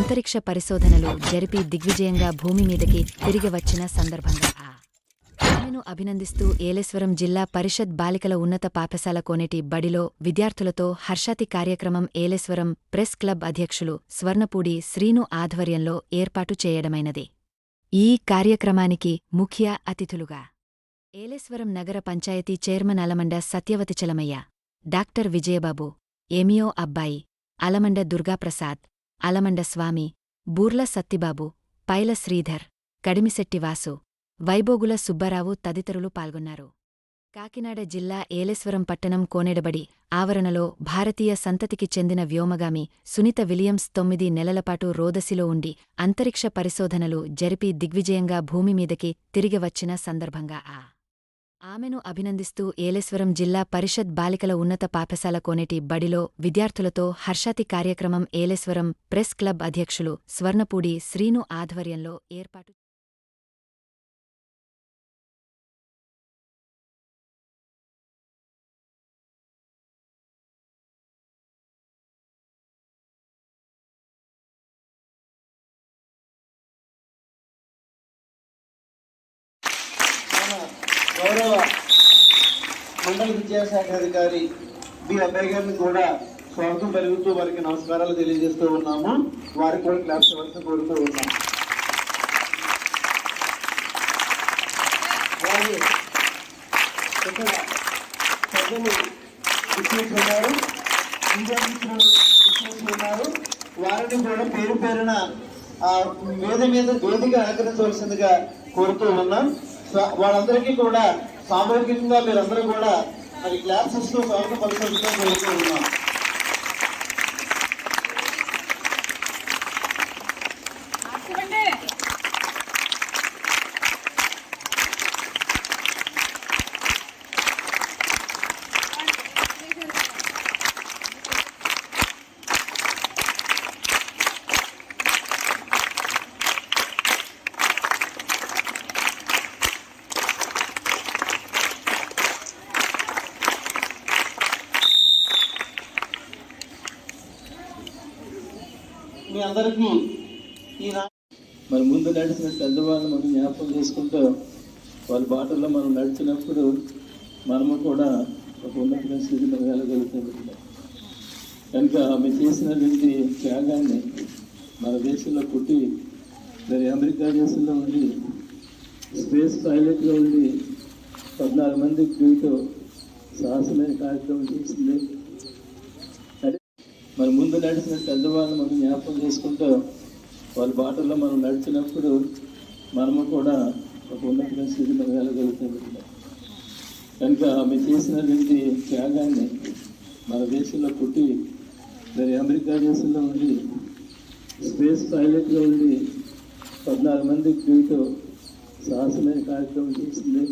అంతరిక్ష పరిశోధనలు జరిపి దిగ్విజయంగా భూమి మీదకి తిరిగి వచ్చిన సందర్భంగా ఆమెను అభినందిస్తూ ఏలేశ్వరం జిల్లా పరిషత్ బాలికల ఉన్నత పాఠశాల కోనేటి బడిలో విద్యార్థులతో హర్షాతి కార్యక్రమం ఏలేశ్వరం ప్రెస్ క్లబ్ అధ్యక్షులు స్వర్ణపూడి శ్రీను ఆధ్వర్యంలో ఏర్పాటు చేయడమైనది. ఈ కార్యక్రమానికి ముఖ్య అతిథులుగా ఏలేశ్వరం నగర పంచాయతీ చైర్మన్ అలమండ సత్యవతిచలమయ్య, డాక్టర్ విజయబాబు, ఏమియో అబ్బాయి, అలమండ దుర్గాప్రసాద్, అలమండ స్వామి, బూర్ల సత్తిబాబు, పైల శ్రీధర్, కడిమిశెట్టి వాసు, వైబోగుల సుబ్బారావు తదితరులు పాల్గొన్నారు. కాకినాడ జిల్లా ఏలేశ్వరం పట్టణం కోనేడబడి ఆవరణలో భారతీయ సంతతికి చెందిన వ్యోమగామి సునీత విలియమ్స్ 9 నెలలపాటు రోదసిలో ఉండి అంతరిక్ష పరిశోధనలు జరిపి దిగ్విజయంగా భూమి మీదకి తిరిగి వచ్చిన సందర్భంగా ఆమెను అభినందిస్తూ ఏలేశ్వరం జిల్లా పరిషత్ బాలికల ఉన్నత పాఠశాల కోనేటి బడిలో విద్యార్థులతో హర్షాతి కార్యక్రమం ఏలేశ్వరం ప్రెస్ క్లబ్ అధ్యక్షులు స్వర్ణపూడి శ్రీను ఆధ్వర్యంలో ఏర్పాటు గౌరవ మండల విద్యాశాఖ అధికారి బి అబ్బాయి గారిని కూడా స్వాగతం పలుకుతూ వారికి నమస్కారాలు తెలియజేస్తూ ఉన్నాము. వారికి కూడా క్లాప్స్ ఇవ్వాలని కోరుతూ ఉన్నాము. వారు ఇక్కడ పెద్దలు విచ్చేస్తున్నారు, ఇండియా విచ్చేస్తున్నారు. వారిని కూడా పేరు పేరున వేదిక అలంకరించవలసిందిగా కోరుతూ ఉన్నాం. వాళ్ళందరికీ కూడా సామూహికంగా మీరందరూ కూడా మరి క్లాప్స్ ఇస్తూ స్వాగతం పలుకుతూ కోరుతూ ఉన్నాం. మీ అందరికీ మరి ముందు నడిచిన పెద్దవాళ్ళు మనం జ్ఞాపకం చేసుకుంటూ వాళ్ళ బాటల్లో మనం నడిచినప్పుడు మనము కూడా ఒక ఉన్నత స్థితిలో వెళ్ళగలుగుతుంది. కనుక ఆమె చేసినటువంటి త్యాగాన్ని మన దేశంలో పుట్టి మరి అమెరికా దేశంలో ఉండి స్పేస్ పైలట్గా ఉండి 14 మంది క్రూతో సాహసమైన కార్యక్రమం చేసింది. మరి ముందు నడిచిన పెద్దవాళ్ళు మనం జ్ఞాపకం చేసుకుంటూ వాళ్ళ బాటల్లో మనం నడిచినప్పుడు మనము కూడా ఒక ఉన్నత స్థితిలో వెళ్ళగలుగుతుంది. కనుక ఆమె చేసినటువంటి త్యాగాన్ని మన దేశంలో పుట్టి మరి అమెరికా దేశంలో ఉండి స్పేస్ పైలట్గా ఉండి 14 మంది క్రూతో సాహసమైన కార్యక్రమం చేసింది.